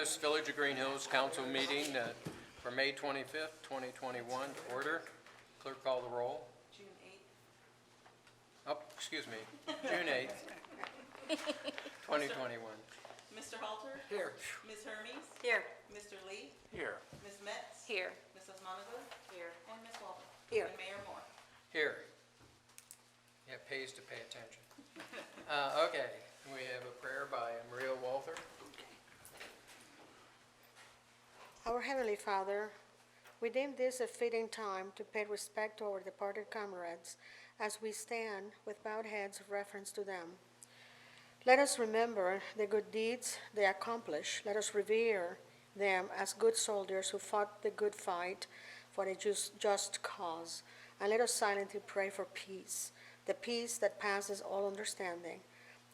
this Village of Greenhills Council meeting for May 25th, 2021 to order. Clerk, call the roll. June Oh, excuse me, June 8th, 2021. Mr. Halter? Here. Ms. Hermes? Here. Mr. Lee? Here. Ms. Metz? Here. Mrs. Monaco? Here. And Ms. Walton? Here. And Mayor Moore? Here. Yeah, it pays to pay attention. Okay, we have a prayer by Maria Walther. Our Heavenly Father, we deem this a fitting time to pay respect to our departed comrades as we stand with bowed heads of reverence to them. Let us remember the good deeds they accomplished. Let us revere them as good soldiers who fought the good fight for a just cause. And let us silently pray for peace, the peace that passes all understanding.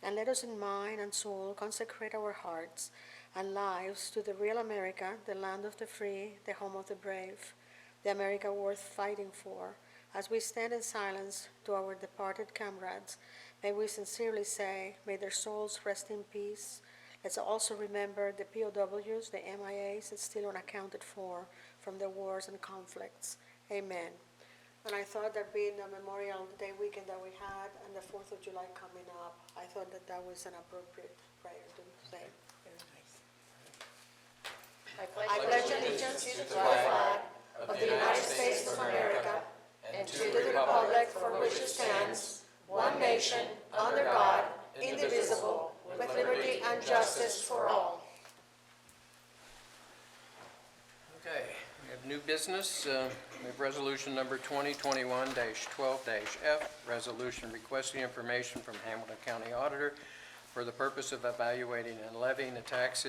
And let us in mind and soul consecrate our hearts and lives to the real America, the land of the free, the home of the brave, the America worth fighting for. As we stand in silence to our departed comrades, may we sincerely say, may their souls rest in peace. Let's also remember the POWs, the MIAs, that's still unaccounted for from the wars and conflicts. Amen. And I thought that being the Memorial Day weekend that we had and the 4th of July coming up, I thought that that was an appropriate prayer to say. I pledge allegiance to the flag of the United States of America and to the republic for which it stands, one nation, under God, indivisible, with liberty and justice for all. Okay, we have new business. We have resolution number 2021-12-F, resolution requesting information from Hamilton County Auditor for the purpose of evaluating and levying a tax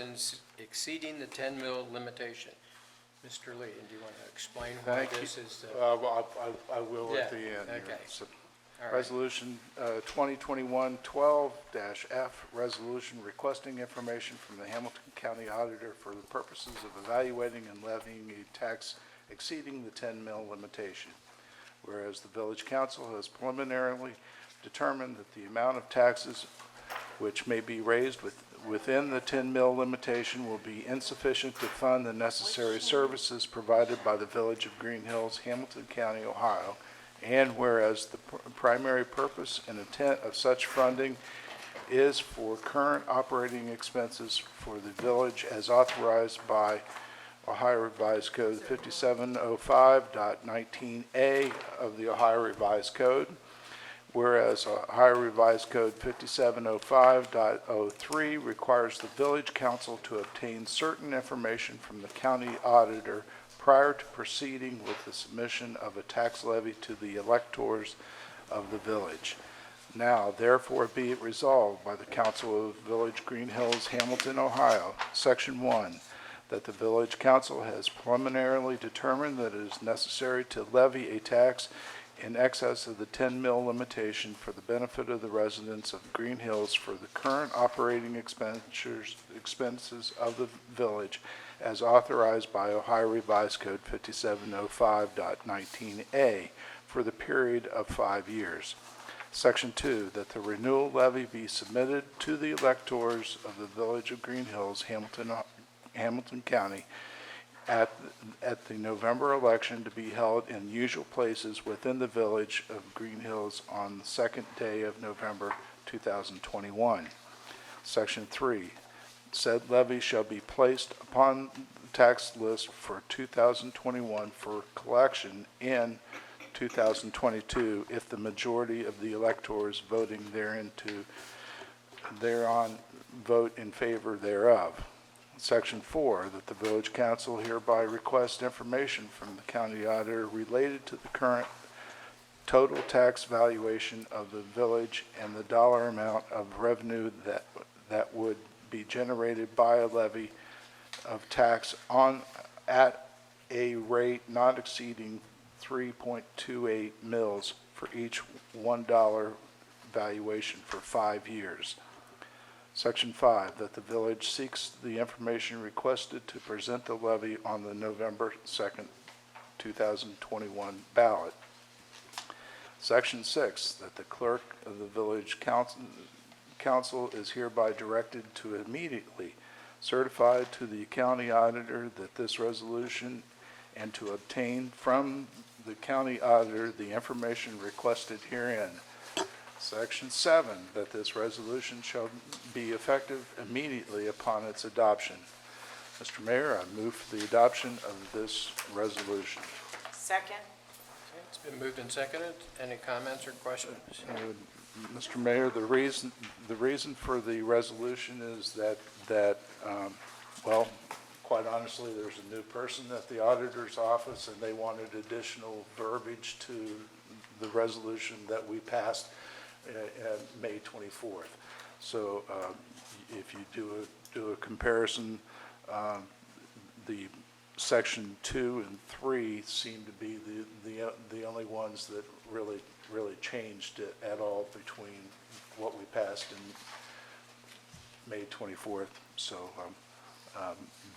exceeding the 10 mil limitation. Mr. Lee, do you want to explain why this is? Well, I will at the end. Okay. Here. So, All right. Resolution 2021-12-F, resolution requesting information from the Hamilton County Auditor for the purposes of evaluating and levying a tax exceeding the 10 mil limitation. Whereas the Village Council has preliminarily determined that the amount of taxes which may be raised within the 10 mil limitation will be insufficient to fund the necessary services provided by the Village of Greenhills, Hamilton County, Ohio. And whereas the primary purpose and intent of such funding is for current operating expenses for the village as authorized by Ohio Revised Code 5705.19a of the Ohio Revised Code. Whereas Ohio Revised Code 5705.03 requires the Village Council to obtain certain information from the county auditor prior to proceeding with the submission of a tax levy to the electors of the village. Now, therefore, be it resolved by the Council of Village Greenhills, Hamilton, Ohio, Section 1, that the Village Council has preliminarily determined that it is necessary to levy a tax in excess of the 10 mil limitation for the benefit of the residents of Green Hills for the current operating expenses of the village as authorized by Ohio Revised Code 5705.19a for the period of 5 years. Section 2, that the renewal levy be submitted to the electors of the Village of Green Hills, Hamilton County, at the November election to be held in usual places within the Village of Green Hills on the second day of November 2021. Section 3, said levy shall be placed upon the tax list for 2021 for collection in 2022 if the majority of the electors voting thereon vote in favor thereof. Section 4, that the Village Council hereby requests information from the county auditor related to the current total tax valuation of the village and the dollar amount of revenue that would be generated by a levy of tax at a rate not exceeding 3.28 mils for each $1 valuation for 5 years. Section 5, that the village seeks the information requested to present the levy on the November 2nd, 2021 ballot. Section 6, that the clerk of the village council is hereby directed to immediately certify to the county auditor that this resolution and to obtain from the county auditor the information requested herein. Section 7, that this resolution shall be effective immediately upon its adoption. Mr. Mayor, I move for the adoption of this resolution. Second. Okay, it's been moved and seconded. Any comments or questions? Mr. Mayor, the reason for the resolution is that well, quite honestly, there's a new person at the auditor's office, and they wanted additional verbiage to the resolution that we passed May 24th. So if you do a comparison, the section 2 and 3 seem to be the only ones that really changed it at all between what we passed in May 24th. So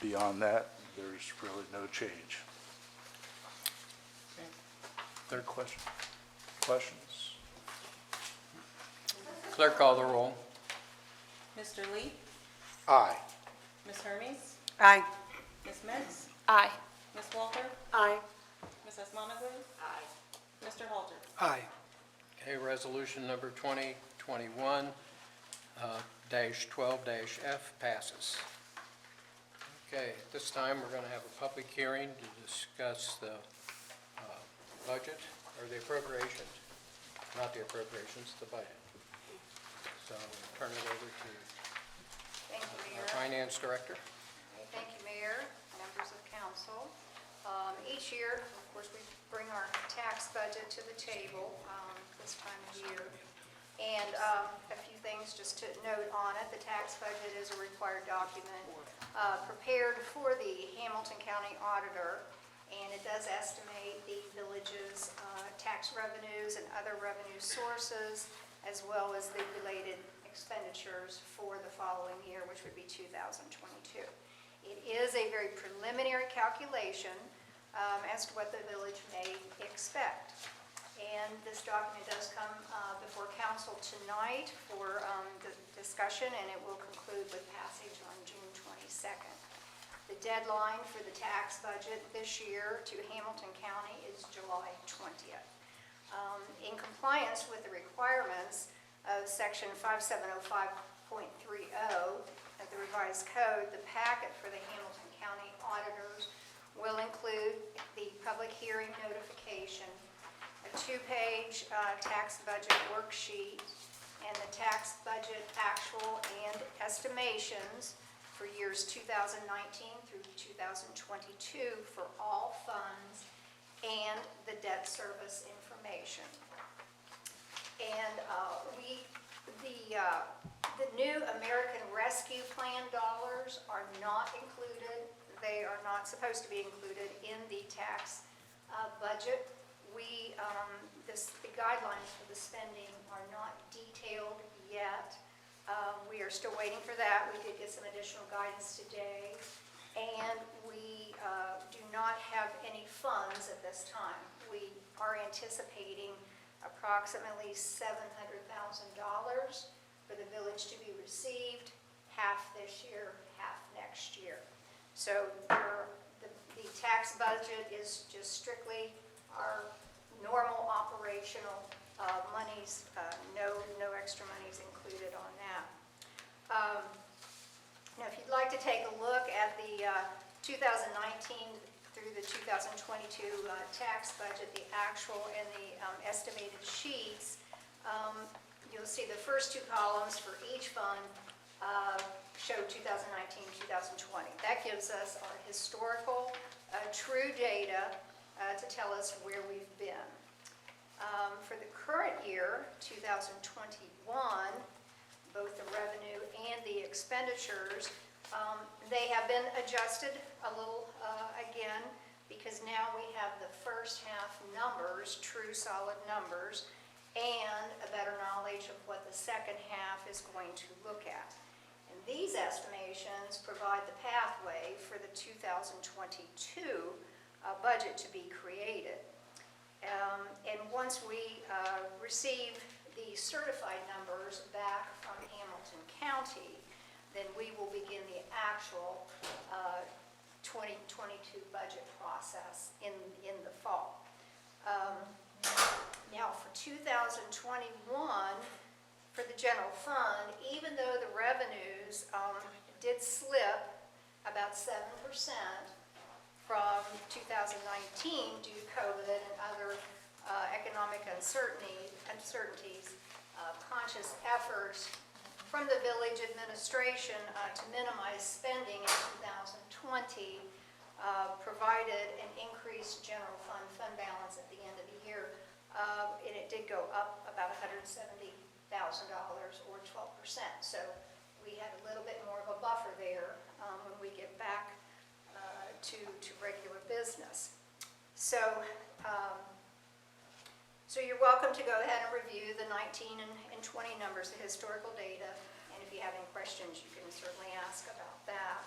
beyond that, there's really no change. Okay. Third question? Questions? Clerk, call the roll. Mr. Lee? Aye. Ms. Hermes? Aye. Ms. Metz? Aye. Ms. Walter? Aye. Mrs. Monagle? Aye. Mr. Halter? Aye. Okay, resolution number 2021 -12-F passes. Okay, at this time, we're going to have a public hearing to discuss the budget, or the appropriations, not the appropriations, the budget. So I'll turn it over to Thank you, our Mayor. Finance Director. Okay, thank you, Mayor, members of council. Each year, of course, we bring our tax budget to the table this time of year. And a few things just to note on it. The tax budget is a required document prepared for the Hamilton County Auditor, and it does estimate the village's tax revenues and other revenue sources, as well as the related expenditures for the following year, which would be 2022. It is a very preliminary calculation as to what the village may expect. And this document does come before council tonight for the discussion, and it will conclude with passage on June 22nd. The deadline for the tax budget this year to Hamilton County is July 20th. In compliance with the requirements of Section 5705.30 of the revised code, the packet for the Hamilton County auditors will include the public hearing notification, a 2-page tax budget worksheet, and the tax budget actual and estimations for years 2019 through 2022 for all funds, and the debt service information. And the new American Rescue Plan dollars are not included. They are not supposed to be included in the tax budget. The guidelines for the spending are not detailed yet. We are still waiting for that. We did get some additional guidance today. And we do not have any funds at this time. We are anticipating approximately $700,000 for the village to be received, half this year, half next year. So the tax budget is just strictly our normal operational monies, no extra monies included on that. Now, if you'd like to take a look at the 2019 through the 2022 tax budget, the actual and the estimated sheets, you'll see the first two columns for each fund show 2019, 2020. That gives us our historical, true data to tell us where we've been. For the current year, 2021, both the revenue and the expenditures, they have been adjusted a little again, because now we have the first half numbers, true solid numbers, and a better knowledge of what the second half is going to look at. And these estimations provide the pathway for the 2022 budget to be created. And once we receive the certified numbers back from Hamilton County, then we will begin the actual 2022 budget process in the fall. Now, for 2021, for the general fund, even though the revenues did slip about 7% from 2019 due to COVID and other economic uncertainties, conscious efforts from the village administration to minimize spending in 2020 provided an increased general fund balance at the end of the year, and it did go up about $170,000 or 12%. So we had a little bit more of a buffer there when we get back to regular business. So you're welcome to go ahead and review the 19 and 20 numbers, the historical data, and if you have any questions, you can certainly ask about that.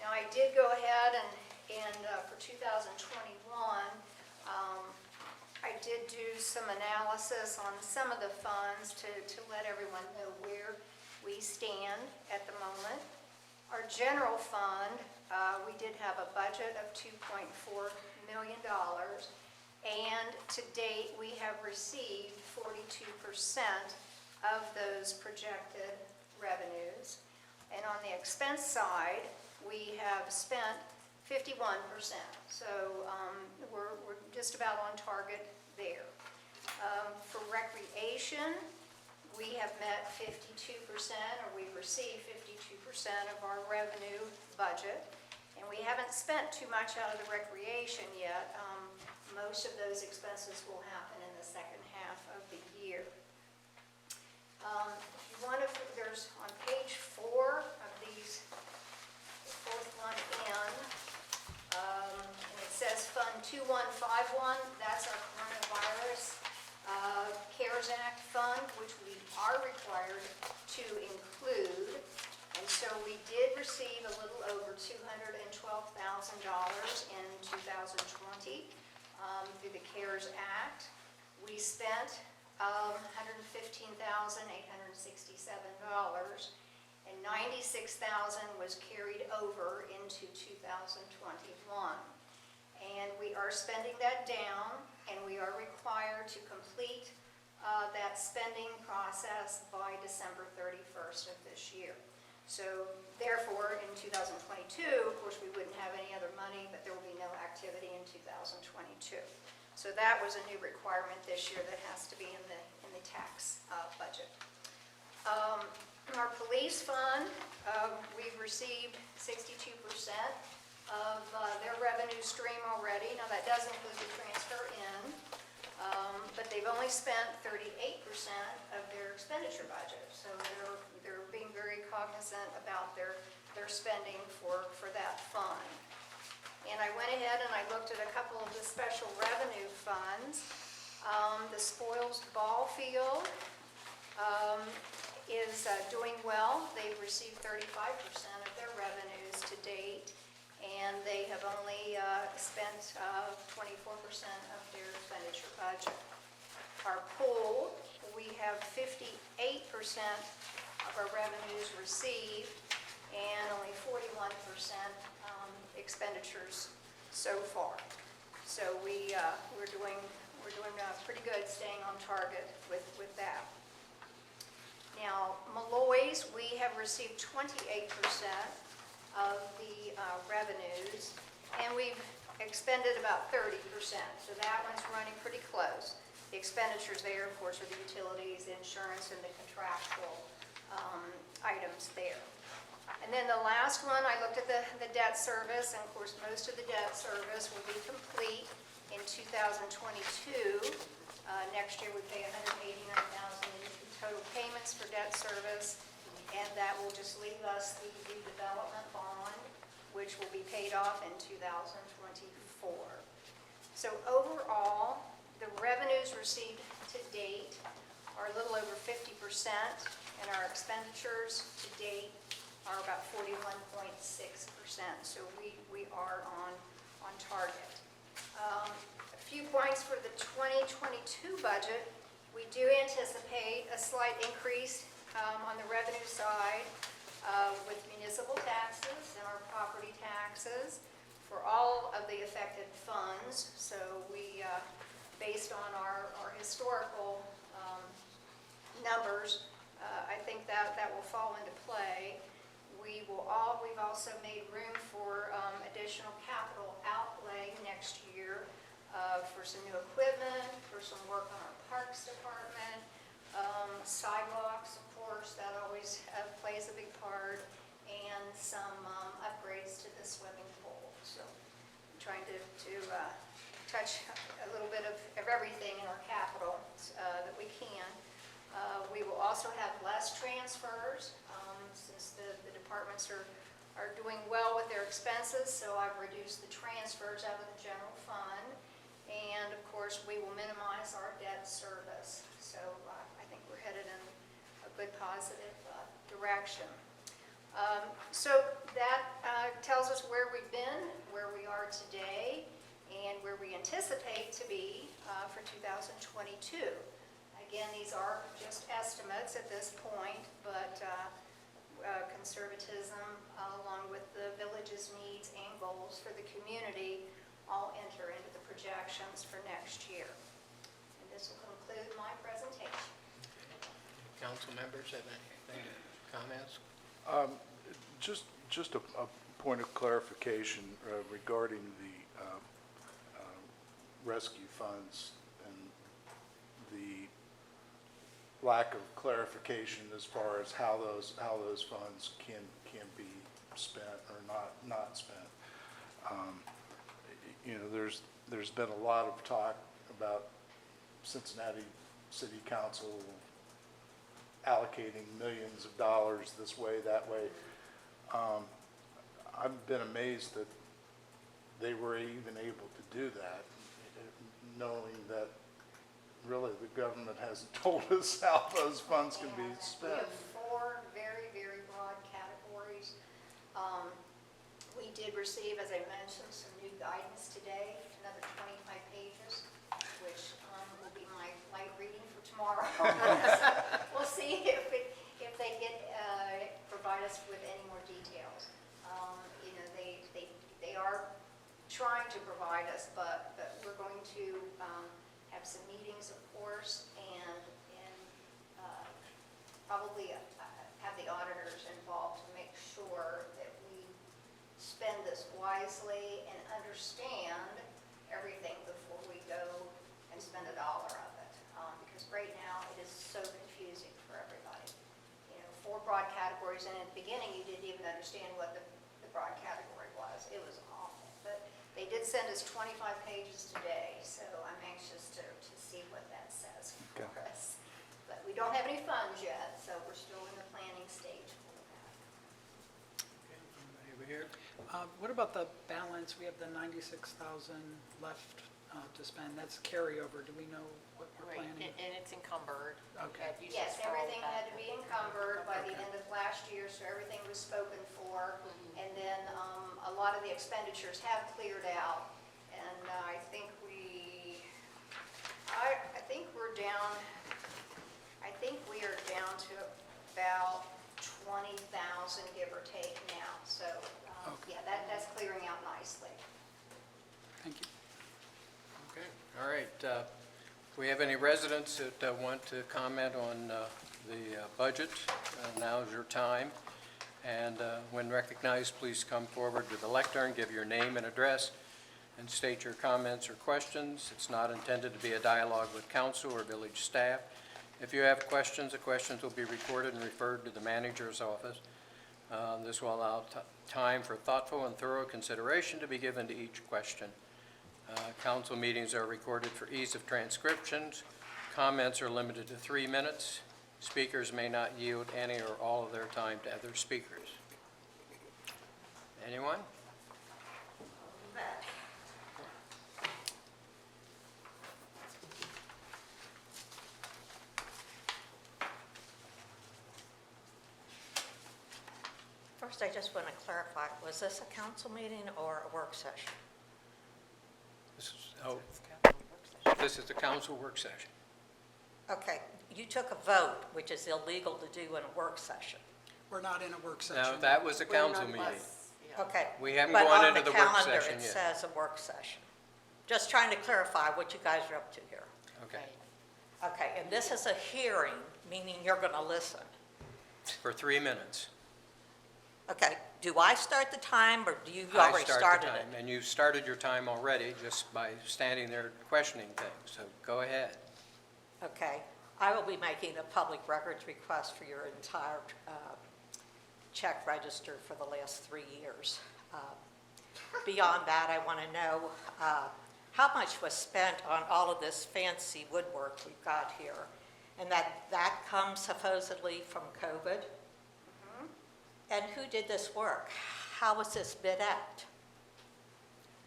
Now, I did go ahead and for 2021, I did do some analysis on some of the funds to let everyone know where we stand at the moment. Our general fund, we did have a budget of $2.4 million, and to date we have received 42% of those projected revenues. And on the expense side, we have spent 51%. So we're just about on target there. For recreation, we have met 52%, or we've received 52% of our revenue budget. And we haven't spent too much out of the recreation yet. Most of those expenses will happen in the second half of the year. There's on page 4 of these, the fourth one in, and it says Fund 2151, that's our coronavirus CARES Act fund, which we are required to include. And so we did receive a little over $212,000 in 2020 through the CARES Act. We spent $115,867, and $96,000 was carried over into 2021. And we are spending that down, and we are required to complete that spending process by December 31st of this year. So therefore, in 2022, of course, we wouldn't have any other money, but there will be no activity in 2022. So that was a new requirement this year that has to be in the tax budget. Our police fund, we've received 62% of their revenue stream already. Now that does include the transfer in, but they've only spent 38% of their expenditure budget. So they're being very cognizant about their spending for that fund. And I went ahead and I looked at a couple of the special revenue funds. The Spoils Ball Field is doing well. They've received 35% of their revenues to date, and they have only spent 24% of their expenditure budget. Our pool, we have 58% of our revenues received and only 41% expenditures so far. So we're doing pretty good, staying on target with that. Now, Malloy's, we have received 28% of the revenues, and we've expended about 30%. So that one's running pretty close. The expenditures there, of course, are the utilities, the insurance, and the contractual items there. And then the last one, I looked at the debt service, and of course, most of the debt service will be complete in 2022. Next year, we pay $189,000 in total payments for debt service, and that will just leave us the redevelopment bond, which will be paid off in 2024. So overall, the revenues received to date are a little over 50%, and our expenditures to date are about 41.6%. So we are on target. A few points for the 2022 budget. We do anticipate a slight increase on the revenue side with municipal taxes and our property taxes for all of the affected funds. So we, based on our historical numbers, I think that will fall into play. We've also made room for additional capital outlay next year for some new equipment, for some work on our Parks Department, sidewalks, of course, that always plays a big part, and some upgrades to the swimming pool. So I'm trying to touch a little bit of everything in our capital that we can. We will also have less transfers since the departments are doing well with their expenses, so I've reduced the transfers out of the general fund. And of course, we will minimize our debt service. So I think we're headed in a good positive direction. So that tells us where we've been, where we are today, and where we anticipate to be for 2022. Again, these are just estimates at this point, but conservatism, along with the village's needs and goals for the community, all enter into the projections for next year. And this will conclude my presentation. Council members have any comments? Just a point of clarification regarding the rescue funds and the lack of clarification as far as how those funds can be spent or not spent. You know, there's been a lot of talk about Cincinnati City Council allocating millions of dollars this way, that way. I've been amazed that they were even able to do that, knowing that really the government hasn't told us how those funds can be We spent. have four very, very broad categories. We did receive, as I mentioned, some new guidance today, another 25 pages, which will be my light reading for tomorrow. We'll see if they provide us with any more details. You know, they are trying to provide us, but we're going to have some meetings, of course, and probably have the auditors involved to make sure that we spend this wisely and understand everything before we go and spend a dollar of it. Because right now it is so confusing for everybody. You know, four broad categories, and at the beginning you didn't even understand what the broad category was. It was awful. But they did send us 25 pages today, so I'm anxious to see what that says for Okay. us. But we don't have any funds yet, so we're still in the planning stage for that. Anybody over here? What about the balance? We have the 96,000 left to spend. That's carryover. Do we know what we're Right, planning? and it's encumbered. Okay. You Yes, should scroll everything back. had to be encumbered by the Okay. end of last year, so everything was spoken for. And then a lot of the expenditures have cleared out. And I think we are down to about 20,000, give or take now. So, Okay. yeah, that's clearing out nicely. Thank you. Okay, all right. Do we have any residents that want to comment on the budget? Now's your time. And when recognized, please come forward to the lectern, give your name and address, and state your comments or questions. It's not intended to be a dialogue with council or village staff. If you have questions, the questions will be recorded and referred to the manager's office. This will allow time for thoughtful and thorough consideration to be given to each question. Council meetings are recorded for ease of transcriptions. Comments are limited to 3 minutes. Speakers may not yield any or all of their time to other speakers. Anyone? First, I just want to clarify, was this a council meeting or a work session? This is the council work session. Okay, you took a vote, which is illegal to do in a work session. We're not in a work session. Now, that was a council meeting. Okay. We haven't But gone on into the work calendar, session it yet. says a work session. Just trying to clarify what you guys are up to here. Okay, Okay, and this is a hearing, meaning you're going to listen. for 3 minutes. Okay, do I start the time, or do you I already start started the it? time, and you started your time already just by standing there questioning things, so go ahead. Okay, I will be making a public records request for your entire check register for the last 3 years. Beyond that, I want to know how much was spent on all of this fancy woodwork we've got here, and that comes supposedly from COVID? And who did this work? How was this bid out?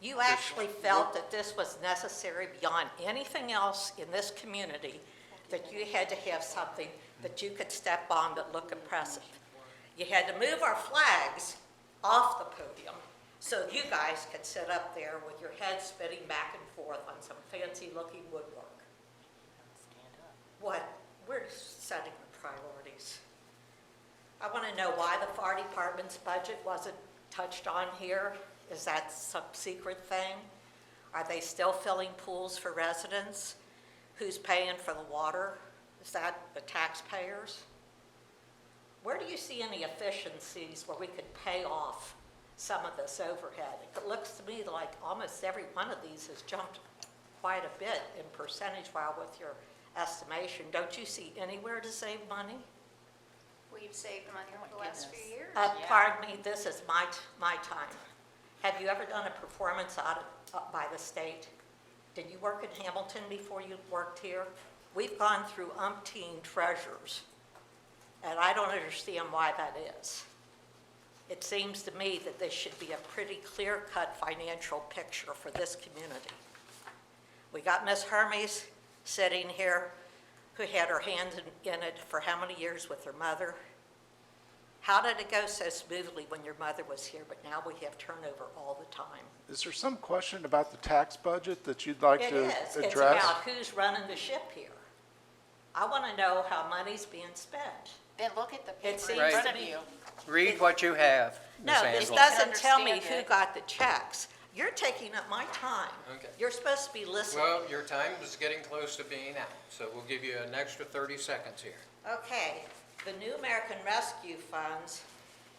You actually felt that this was necessary beyond anything else in this community, that you had to have something that you could step on that looked impressive. You had to move our flags off the podium so you guys could sit up there with your head spinning back and forth on some fancy-looking woodwork. What? We're setting the priorities. I want to know why the fire department's budget wasn't touched on here. Is that some secret thing? Are they still filling pools for residents? Who's paying for the water? Is that the taxpayers? Where do you see any efficiencies where we could pay off some of this overhead? It looks to me like almost every one of these has jumped quite a bit in percentage-wise with your estimation. Don't you see anywhere to save money? We've saved money over the last few years. Pardon me, this is my time. Have you ever done a performance audit by the state? Did you work in Hamilton before you worked here? We've gone through umpteen treasurers, and I don't understand why that is. It seems to me that this should be a pretty clear-cut financial picture for this community. We got Ms. Hermes sitting here, who had her hands in it for how many years with her mother? How did it go so smoothly when your mother was here, but now we have turnover all the time? Is there some question about the tax budget that you'd like It to is. address? It's about who's running the ship here. I want to know how money's being spent. Then look at the It paper seems in to front of me- you. Read what you have, Ms. No, this Angela. doesn't tell me understand who it. got the checks. You're taking up my time. Okay. You're supposed to be listening. Well, your time is getting close to being out, so we'll give you an extra 30 seconds here. Okay, the New American Rescue Funds,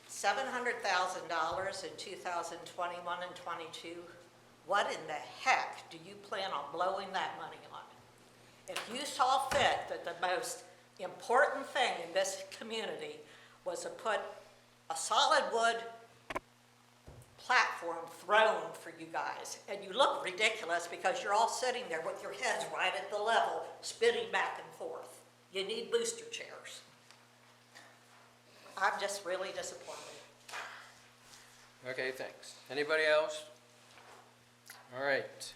$700,000 in 2021 and 22. What in the heck do you plan on blowing that money on? If you saw fit that the most important thing in this community was to put a solid wood platform throne for you guys, and you look ridiculous because you're all sitting there with your heads right at the level, spinning back and forth. You need booster chairs. I'm just really disappointed. Okay, thanks. Anybody else? All right.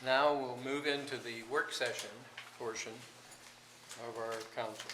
Now we'll move into the work session portion of our council.